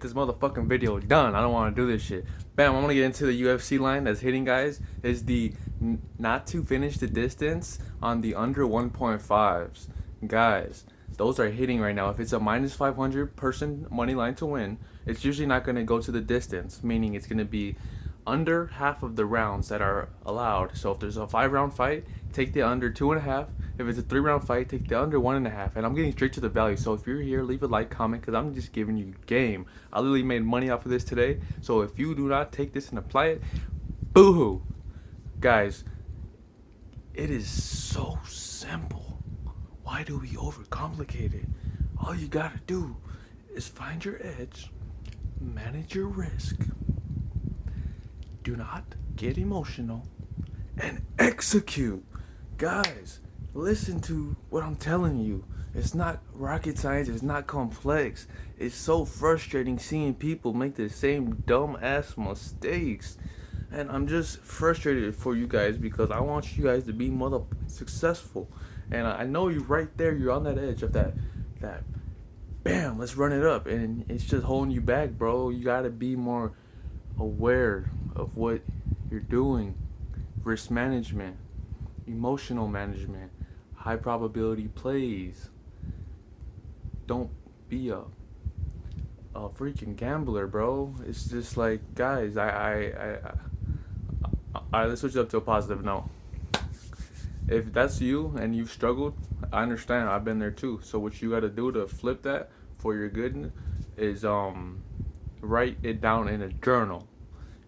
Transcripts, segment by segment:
this motherfucking video done. I don't want to do this shit. Bam, I'm gonna get into the UFC line that's hitting, guys. Is the not to finish the distance on the under 1.5s. Guys, those are hitting right now. If it's a minus 500 person money line to win, it's usually not gonna go to the distance, meaning it's gonna be under half of the rounds that are allowed. So if there's a 5 round fight, take the under 2.5. If it's a 3 round fight, take the under 1.5. And I'm getting straight to the value. So if you're here, leave a like, comment, because I'm just giving you game. I literally made money off of this today. So if you do not take this and apply it, boo-hoo. Guys, it is so simple. Why do we overcomplicate it? All you gotta do is find your edge, manage your risk, do not get emotional, and execute. Guys, listen to what I'm telling you. It's not rocket science, it's not complex. It's so frustrating seeing people make the same dumb ass mistakes. And I'm just frustrated for you guys because I want you guys to be mother successful. And I know you're right there, you're on that edge of that bam, let's run it up. And it's just holding you back, bro. You gotta be more aware of what you're doing. Risk management, emotional management, high probability plays. Don't be a freaking gambler, bro. It's just like, guys, let's switch it up to a positive note. If that's you and you've struggled, I understand. I've been there too. So what you got to do to flip that for your good is write it down in a journal.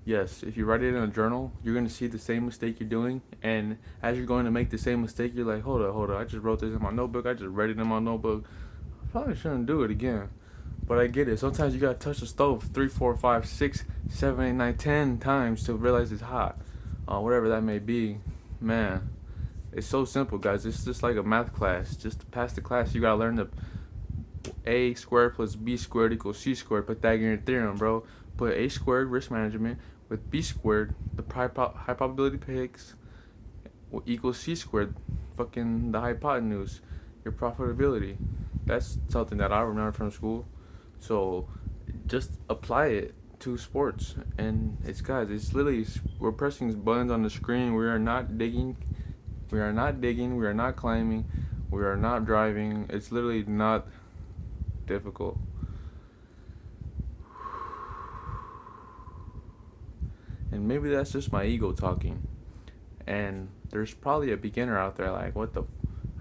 Yes, if you write it in a journal, you're going to see the same mistake you're doing. And as you're going to make the same mistake, you're like, hold up. I just wrote this in my notebook. I just read it in my notebook. I probably shouldn't do it again. But I get it. Sometimes you got to touch the stove 3, 4, 5, 6, 7, 8, 9, 10 times to realize it's hot. Whatever that may be. Man, it's so simple, guys. It's just like a math class. Just to pass the class, you got to learn the a squared plus b squared equals c squared. Pythagorean theorem, bro. Put a squared, risk management, with b squared, the high probability picks, equals c squared, fucking the hypotenuse, your profitability. That's something that I remember from school. So just apply it to sports. And it's, guys, it's literally, we're pressing buttons on the screen. We are not digging. We are not climbing. We are not driving. It's literally not difficult. And maybe that's just my ego talking. And there's probably a beginner out there like, what the,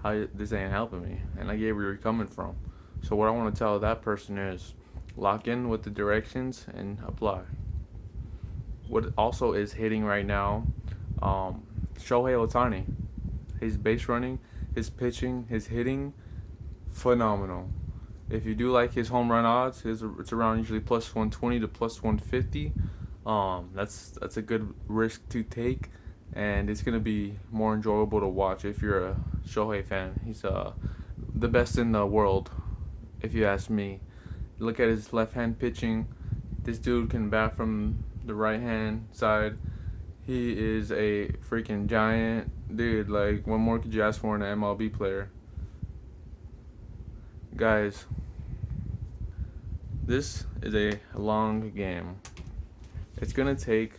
how this ain't helping me. And I get where you're coming from. So what I want to tell that person is lock in with the directions and apply. What also is hitting right now, Shohei Ohtani. His base running, his pitching, his hitting, phenomenal. If you do like his home run odds, it's around usually plus 120 to plus 150. That's a good risk to take, and it's gonna be more enjoyable to watch if you're a Shohei fan. He's the best in the world, if you ask me. Look at his left hand pitching. This dude can bat from the right hand side. He is a freaking giant dude. Like, what more could you ask for in an MLB player? Guys, this is a long game. It's gonna take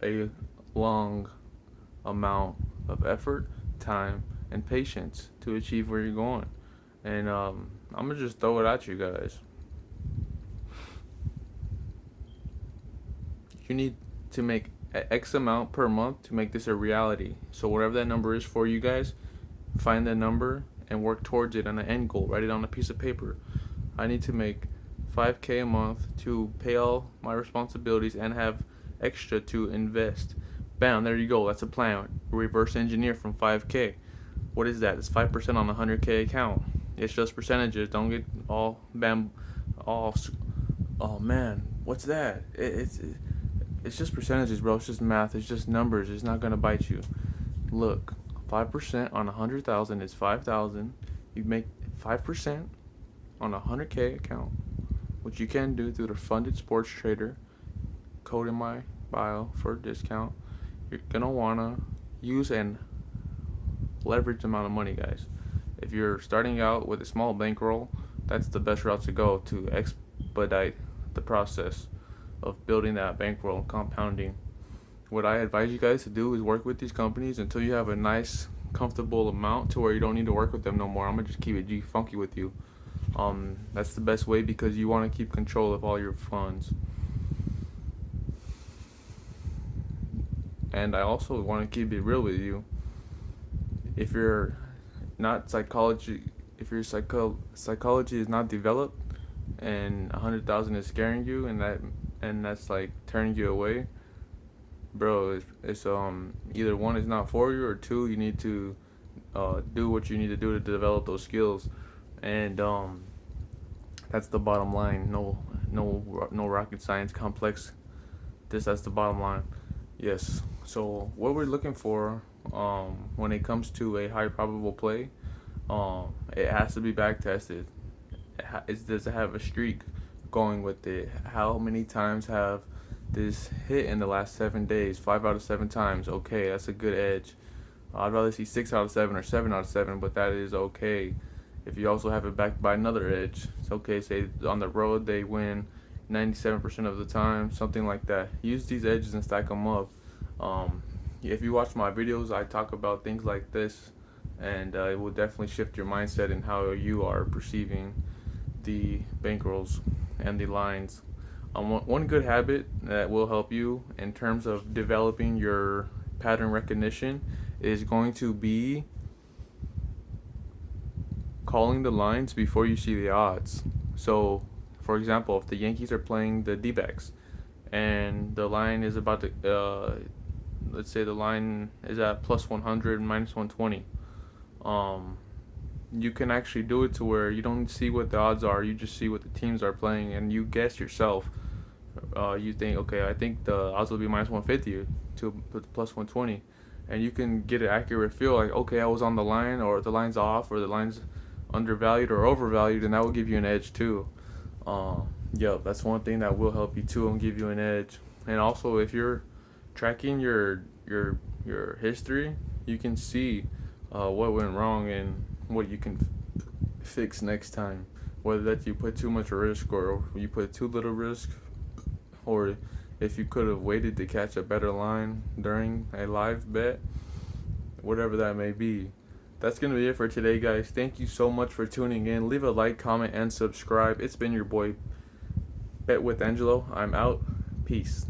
a long amount of effort, time, and patience to achieve where you're going. And I'm gonna just throw it at you guys. You need to make X amount per month to make this a reality. So whatever that number is for you guys, find that number and work towards it on an end goal. Write it on a piece of paper. I need to make 5K a month to pay all my responsibilities and have extra to invest. Bam, there you go. That's a plan. Reverse engineer from 5K. What is that? It's 5% on a 100K account. It's just percentages. Don't get all oh man, what's that? It's just percentages, bro. It's just math. It's just numbers. It's not gonna bite you. Look, 5% on 100,000 is 5,000. You make 5% on a 100K account, which you can do through the Funded Sports Trader. Code in my bio for a discount. You're gonna wanna use and leverage amount of money, guys. If you're starting out with a small bankroll, that's the best route to go to expedite the process of building that bankroll and compounding. What I advise you guys to do is work with these companies until you have a nice, comfortable amount to where you don't need to work with them no more. I'm gonna just keep it G funky with you. That's the best way because you want to keep control of all your funds. And I also want to keep it real with you. If you're not psychology, if your psychology is not developed, and 100,000 is scaring you, and that's like turning you away, bro, it's either one is not for you, or two, you need to do what you need to do to develop those skills, and that's the bottom line. No rocket science complex. That's the bottom line. Yes. So what we're looking for when it comes to a high probable play, it has to be back tested. Does it have a streak going with it? How many times have this hit in the last 7 days? 5 out of 7 times. Okay, that's a good edge. I'd rather see 6 out of 7 or 7 out of 7, but that is okay. If you also have it backed by another edge, it's okay. Say on the road they win 97% of the time, something like that. Use these edges and stack them up. If you watch my videos, I talk about things like this, and it will definitely shift your mindset and how you are perceiving the bankrolls and the lines. One good habit that will help you in terms of developing your pattern recognition is going to be calling the lines before you see the odds. So, for example, if the Yankees are playing the D-backs and the line is about to, let's say the line is at plus 100, minus 120, you can actually do it to where you don't see what the odds are, you just see what the teams are playing, and you guess yourself. You think, okay, I think the odds will be minus 150 to plus 120, and you can get an accurate feel like, okay, I was on the line, or the line's off, or the line's undervalued or overvalued, and that will give you an edge too. That's one thing that will help you too and give you an edge. And also, if you're tracking your history, you can see what went wrong and what you can fix next time. Whether that you put too much risk or you put too little risk, or if you could have waited to catch a better line during a live bet, whatever that may be. That's going to be it for today, guys. Thank you so much for tuning in. Leave a like, comment, and subscribe. It's been your boy, BetWithAngelo. I'm out. Peace.